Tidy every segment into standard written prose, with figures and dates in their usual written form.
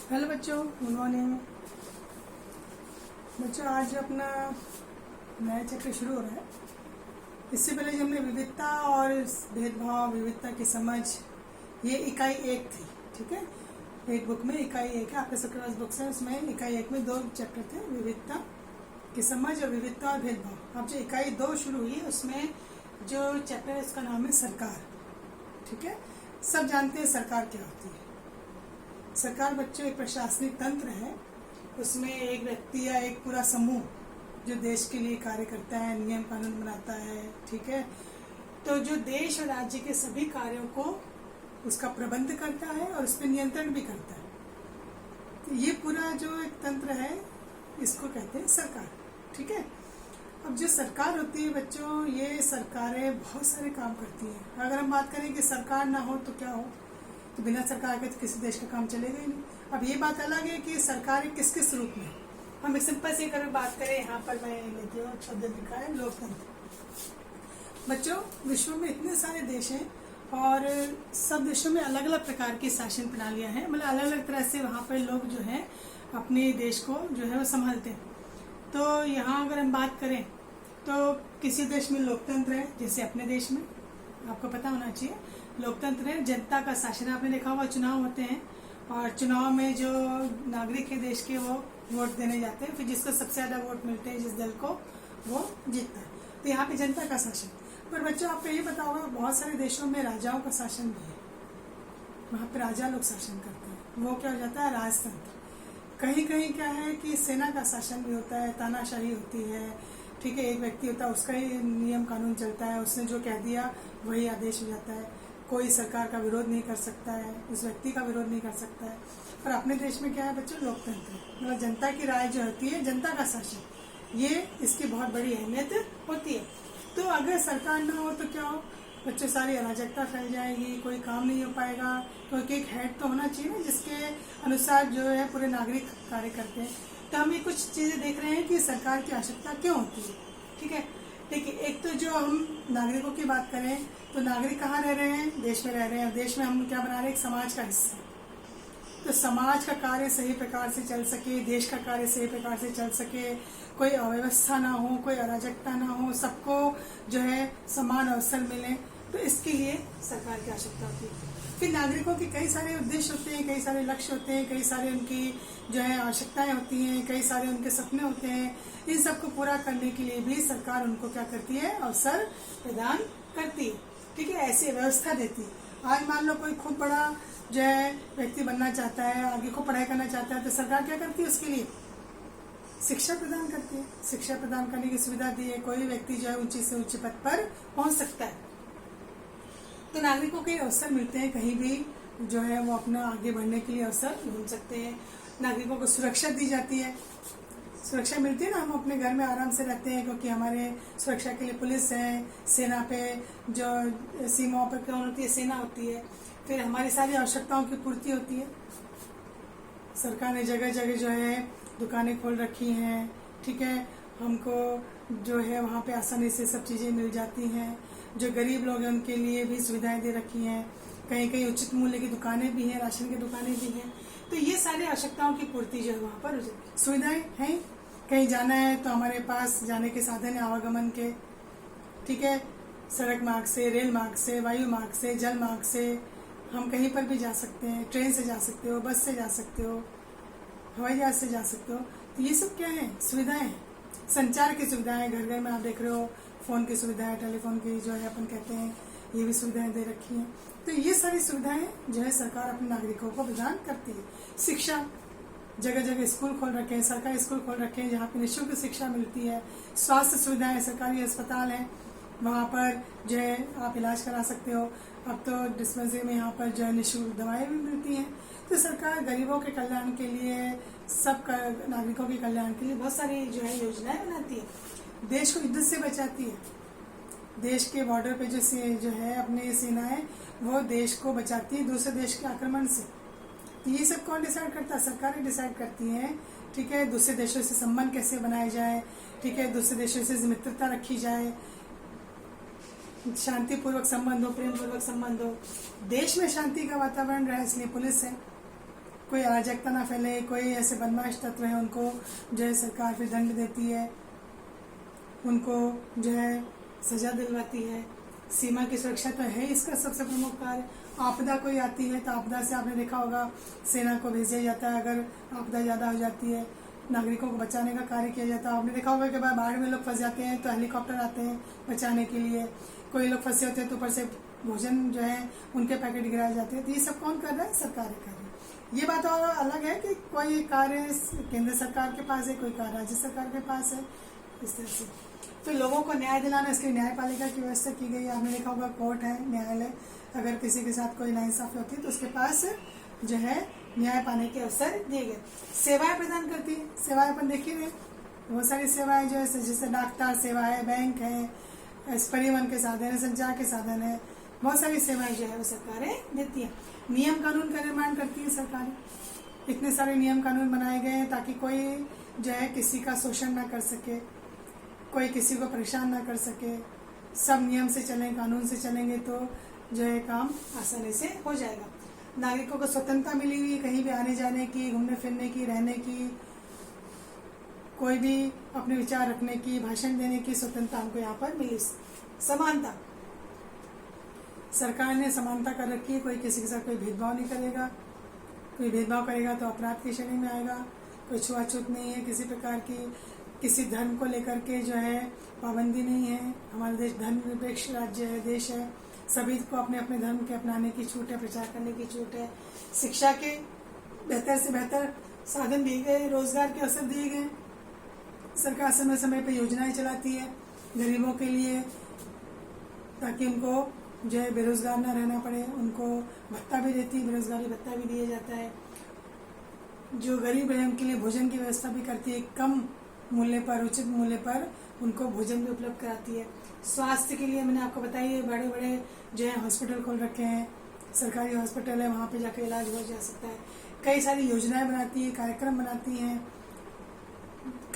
Hello बच्चों, good morning. बच्चों, आज अपना नया चैप्टर शुरू हो रहा है। इससे पहले जो हमने विविधता और भेदभाव, विविधता की समझ, ये इकाई 1 थी। ठीक है, एक बुक में इकाई 1 है, आपके सबके पास बुक्स है। उसमें इकाई 1 में 2 चैप्टर थे, विविधता की समझ और विविधता और भेदभाव। अब जो इकाई 2 शुरू हुई उसमें जो चैप्टर है उसका नाम है सरकार। ठीक है, सब जानते हैं सरकार क्या होती है। सरकार बच्चों एक प्रशासनिक तंत्र है। उसमें एक व्यक्ति या एक पूरा समूह जो देश के लिए कार्य करता है, नियम कानून बनाता है। ठीक है, तो जो देश और राज्य के सभी कार्यों को उसका प्रबंध करता है और उस पर नियंत्रण भी करता है। तो ये पूरा जो एक तंत्र है इसको कहते हैं सरकार। ठीक है, अब जो सरकार होती है बच्चों, ये सरकारें बहुत सारे काम करती हैं। अगर हम बात करें कि सरकार ना हो तो क्या हो, तो बिना सरकार के तो किसी देश का काम चलेगा ही नहीं। अब ये बात अलग है कि सरकारें किस किस रूप में। हम एक सिंपल से अगर बात करें, यहाँ पर मैं लेती हूँ शब्द लिखा है लोकतंत्र। बच्चों, विश्व में इतने सारे देश हैं और सब देशों में अलग अलग प्रकार की शासन प्रणालियाँ हैं। मतलब अलग अलग तरह से वहाँ पर लोग जो है अपने देश को जो है वो संभालते हैं। तो यहाँ अगर हम बात करें तो किसी देश में लोकतंत्र है, जैसे अपने देश में आपको पता होना चाहिए लोकतंत्र है, जनता का शासन। आपने देखा होगा चुनाव होते हैं और चुनाव में जो नागरिक है देश के वो वोट देने जाते हैं, फिर जिसको सबसे ज्यादा वोट मिलते हैं जिस दल को, वो जीतता है। तो यहाँ पे जनता का शासन। पर बच्चों, आपको ये पता होगा बहुत सारे देशों में राजाओं का शासन भी है। वहाँ पे राजा लोग शासन करते हैं, वो क्या हो जाता है राजतंत्र। कहीं कहीं क्या है कि सेना का शासन भी होता है, तानाशाही होती है। ठीक है, एक व्यक्ति होता है, उसका ही नियम कानून चलता है, उसने जो कह दिया वही आदेश हो जाता है। कोई सरकार का विरोध नहीं कर सकता है, उस व्यक्ति का विरोध नहीं कर सकता है। पर अपने देश में क्या है बच्चों, लोकतंत्र। मतलब जनता की राय जो होती है, जनता का शासन, ये इसकी बहुत बड़ी अहमियत होती है। तो अगर सरकार ना हो तो क्या हो बच्चों, सारी अराजकता फैल जाएगी, कोई काम नहीं हो पाएगा। क्योंकि एक हेड तो होना चाहिए ना जिसके अनुसार जो है पूरे नागरिक कार्य करते हैं। तो हम ये कुछ चीजें देख रहे हैं कि सरकार की आवश्यकता क्यों होती है। ठीक है, देखिए, एक तो जो हम नागरिकों की बात करें तो नागरिक कहाँ रह रहे हैं, देश में रह रहे हैं। देश में हम क्या बना रहे हैं, एक समाज का हिस्सा। तो समाज का कार्य सही प्रकार से चल सके, देश का कार्य सही प्रकार से चल सके, कोई अव्यवस्था ना हो, कोई अराजकता ना हो, सबको जो है समान अवसर मिले, तो इसके लिए सरकार की आवश्यकता होती है। फिर नागरिकों के कई सारे उद्देश्य होते हैं, कई सारे लक्ष्य होते हैं, कई सारे उनकी जो है आवश्यकताएं होती हैं, कई सारे उनके सपने होते हैं। इन सबको पूरा करने के लिए भी सरकार उनको क्या करती है, अवसर प्रदान करती है। ठीक है, ऐसी व्यवस्था देती है। आज मान लो कोई खूब बड़ा जो है व्यक्ति बनना चाहता है, आगे को पढ़ाई करना चाहता है, तो सरकार क्या करती है, उसके लिए शिक्षा प्रदान करती है। शिक्षा प्रदान करने की सुविधा दी है, कोई व्यक्ति जो है ऊंची से ऊंचे पद पर पहुंच सकता है। तो नागरिकों के अवसर मिलते हैं, कहीं भी जो है वो अपना आगे बढ़ने के लिए अवसर ढूंढ सकते हैं। नागरिकों को सुरक्षा दी जाती है, सुरक्षा मिलती है ना, हम अपने घर में आराम से रहते हैं क्योंकि हमारे सुरक्षा के लिए पुलिस है, सेना पे जो सीमाओं पर कौन होती है, सेना होती है। फिर हमारी सारी आवश्यकताओं की पूर्ति होती है। सरकार ने जगह जगह जो है दुकानें खोल रखी हैं। ठीक है, हमको जो है वहाँ पे आसानी से सब चीज़ें मिल जाती हैं। जो गरीब लोग हैं उनके लिए भी सुविधाएं दे रखी हैं। कहीं कहीं उचित मूल्य की दुकानें भी हैं, राशन की दुकानें भी हैं। तो ये सारी आवश्यकताओं की पूर्ति जो है वहाँ पर हो जाती है। सुविधाएं हैं, कहीं जाना है तो हमारे पास जाने के साधन है आवागमन के। ठीक है, सड़क मार्ग से, रेल मार्ग से, वायु मार्ग से, जल मार्ग से हम कहीं पर भी जा सकते हैं। ट्रेन से जा सकते हो, बस से जा सकते हो, हवाई जहाज से जा सकते हो। तो ये सब क्या है, सुविधाएं हैं। संचार की सुविधाएं, घर घर में आप देख रहे हो फोन की सुविधाएं, टेलीफोन की जो है अपन कहते हैं, ये भी सुविधाएं दे रखी हैं। तो ये सारी सुविधाएं जो है सरकार अपने नागरिकों को प्रदान करती है। शिक्षा, जगह जगह स्कूल खोल रखे हैं, सरकारी स्कूल खोल रखे हैं जहाँ पे निःशुल्क शिक्षा मिलती है। स्वास्थ्य सुविधाएं, सरकारी अस्पताल हैं, वहाँ पर जो है आप इलाज करा सकते हो। अब तो डिस्पेंसरी में यहाँ पर जो है निःशुल्क दवाएं भी मिलती हैं। तो सरकार गरीबों के कल्याण के लिए, सब नागरिकों के कल्याण के लिए बहुत सारी जो है योजनाएं बनाती है। देश को युद्ध से बचाती है। देश के बॉर्डर पे जो है अपनी सेनाएं, वो देश को बचाती है दूसरे देश के आक्रमण से। तो ये सब कौन डिसाइड करता है, सरकारें डिसाइड करती हैं। ठीक है, दूसरे देशों से संबंध कैसे बनाए जाए, ठीक है, दूसरे देशों से मित्रता रखी जाए, शांतिपूर्वक संबंध हो, प्रेम पूर्वक संबंध हो, देश में शांति का वातावरण रहे, इसलिए पुलिस है। कोई अराजकता ना फैले, कोई ऐसे बदमाश तत्व हैं उनको जो है सरकार फिर दंड देती है, उनको जो है सजा दिलवाती है। सीमा की सुरक्षा तो है इसका सबसे प्रमुख कार्य। आपदा कोई आती है तो आपदा से आपने देखा होगा सेना को भेजा जाता है, अगर आपदा ज़्यादा हो जाती है नागरिकों को बचाने का कार्य किया जाता है। आपने देखा होगा कि बाढ़ में लोग फंस जाते हैं तो हेलीकॉप्टर आते हैं बचाने के लिए, कोई लोग फंसे होते हैं तो ऊपर से भोजन जो है उनके पैकेट गिराए जाते हैं। तो ये सब कौन कर रहा है? सरकार कर रही है। ये बात और अलग है कि कोई कार्य केंद्र सरकार के पास है, कोई कार्य राज्य सरकार के पास है, इस तरह से। तो लोगों को न्याय दिलाना, इसके न्यायपालिका की व्यवस्था की गई है। आपने देखा होगा कोर्ट है, न्यायालय, अगर किसी के साथ कोई नाइंसाफी होती है तो उसके पास जो है न्याय पाने के अवसर दिए गए। सेवाएं प्रदान करती है, सेवाएं अपन देखिए बहुत सारी सेवाएं जो है जैसे डॉक्टर सेवा है, बैंक है, परिवहन के साधन है, संचार के साधन है, बहुत सारी सेवाएं जो है वो सरकारें देती है। नियम कानून का निर्माण करती है सरकारें। इतने सारे नियम कानून बनाए गए हैं ताकि कोई जो है किसी का शोषण ना कर सके, कोई किसी को परेशान ना कर सके। सब नियम से चलें, कानून से चलेंगे तो जो है काम आसानी से हो जाएगा। नागरिकों को स्वतंत्रता मिली हुई, कहीं भी आने जाने की, घूमने फिरने की, रहने की, कोई भी अपने विचार रखने की, भाषण देने की स्वतंत्रता हमको यहाँ पर मिली। समानता, सरकार ने समानता कर रखी है, कोई किसी के साथ कोई भेदभाव नहीं करेगा। कोई भेदभाव करेगा तो अपराध की श्रेणी में आएगा। कोई छुआछूत नहीं है किसी प्रकार की, किसी धर्म को लेकर के जो है पाबंदी नहीं है। हमारा देश धर्मनिरपेक्ष राज्य है, देश है, सभी को अपने अपने धर्म के अपनाने की छूट है, प्रचार करने की छूट है। शिक्षा के बेहतर से बेहतर साधन दिए गए, रोजगार के अवसर दिए गए। सरकार समय समय पर योजनाएं चलाती है गरीबों के लिए, ताकि उनको जो है बेरोजगार ना रहना पड़े। उनको भत्ता भी देती है, बेरोजगारी भत्ता भी दिया जाता है। जो गरीब है उनके लिए भोजन की व्यवस्था भी करती है, कम मूल्य पर, उचित मूल्य पर उनको भोजन भी उपलब्ध कराती है। स्वास्थ्य के लिए मैंने आपको बताया बड़े बड़े जो है हॉस्पिटल खोल रखे हैं, सरकारी हॉस्पिटल है, वहाँ पे जाकर इलाज हो जा सकता है। कई सारी योजनाएं बनाती है, कार्यक्रम बनाती हैं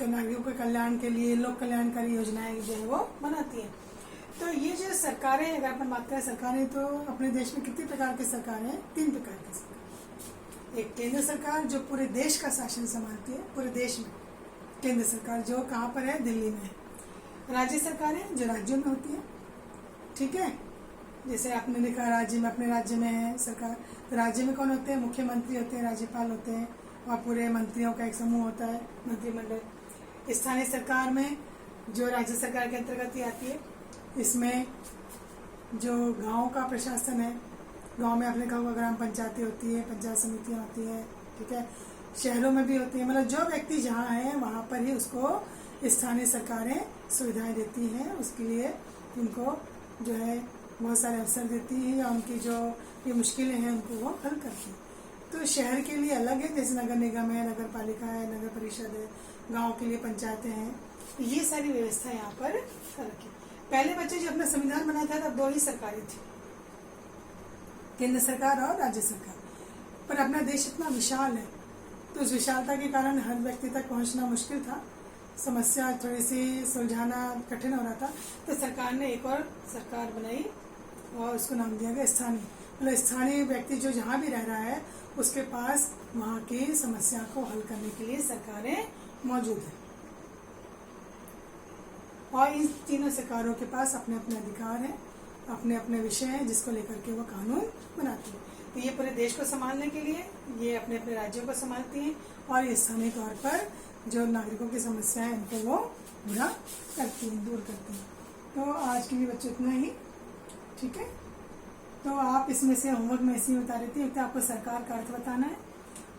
नागरिकों के कल्याण के लिए, लोक कल्याणकारी योजनाएं जो है वो बनाती है। तो ये जो सरकारें, अगर अपन बात करें सरकारें, तो अपने देश में कितनी प्रकार की सरकार है? 3 प्रकार की सरकार। एक केंद्र सरकार जो पूरे देश का शासन संभालती है, पूरे देश में केंद्र सरकार जो कहाँ पर है? दिल्ली में है। राज्य सरकारें जो राज्यों में होती है, ठीक है। जैसे आपने देखा राज्य में, अपने राज्य में है सरकार, तो राज्य में कौन होते हैं? मुख्यमंत्री होते हैं, राज्यपाल होते हैं, और पूरे मंत्रियों का एक समूह होता है, मंत्रिमंडल। स्थानीय सरकार में जो राज्य सरकार के अंतर्गत ही आती है, इसमें जो गांव का प्रशासन है, गांव में आपने कहा ग्राम पंचायतें होती है, पंचायत समितियां होती है, ठीक है। शहरों में भी होती है, मतलब जो व्यक्ति जहाँ है वहाँ पर ही उसको स्थानीय सरकारें सुविधाएं देती हैं, उसके लिए उनको जो है बहुत सारे अवसर देती है, या उनकी जो ये मुश्किलें हैं उनको वो हल करती है। तो शहर के लिए अलग है, जैसे नगर निगम है, नगर पालिका है, नगर परिषद है, गाँव के लिए पंचायतें हैं। ये सारी व्यवस्था यहाँ पर कर रखी। पहले बच्चे जो अपना संविधान बनाया था तब 2 ही सरकारें थी, केंद्र सरकार और राज्य सरकार। पर अपना देश इतना विशाल है, तो उस विशालता के कारण हर व्यक्ति तक पहुंचना मुश्किल था, समस्या थोड़ी सी सुलझाना कठिन हो रहा था। तो सरकार ने एक और सरकार बनाई और उसको नाम दिया गया स्थानीय। मतलब स्थानीय व्यक्ति जो जहाँ भी रह रहा है उसके पास वहाँ की समस्या को हल करने के लिए सरकारें मौजूद हैं, और इन तीनों सरकारों के पास अपने अपने अधिकार हैं, अपने अपने विषय हैं जिसको लेकर के वो कानून बनाती है। तो ये पूरे देश को संभालने के लिए ये अपने अपने राज्यों को संभालती हैं, और ये स्थानीय तौर पर जो नागरिकों की समस्या है उनको वो पूरा करती हैं, दूर करती हैं। तो आज के लिए बच्चों इतना ही, ठीक है। तो आप इसमें से होमवर्क में ऐसे ही बता देती है, आपको सरकार का अर्थ बताना है,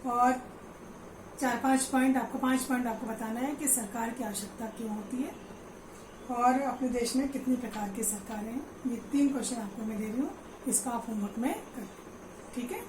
और 4-5 पॉइंट आपको 5 पॉइंट आपको बताना है कि सरकार की आवश्यकता क्यों होती है, और अपने देश में कितनी प्रकार की सरकारें हैं। ये 3 क्वेश्चन आपको मैं दे रही हूँ, इसको आप होमवर्क में करें, ठीक है।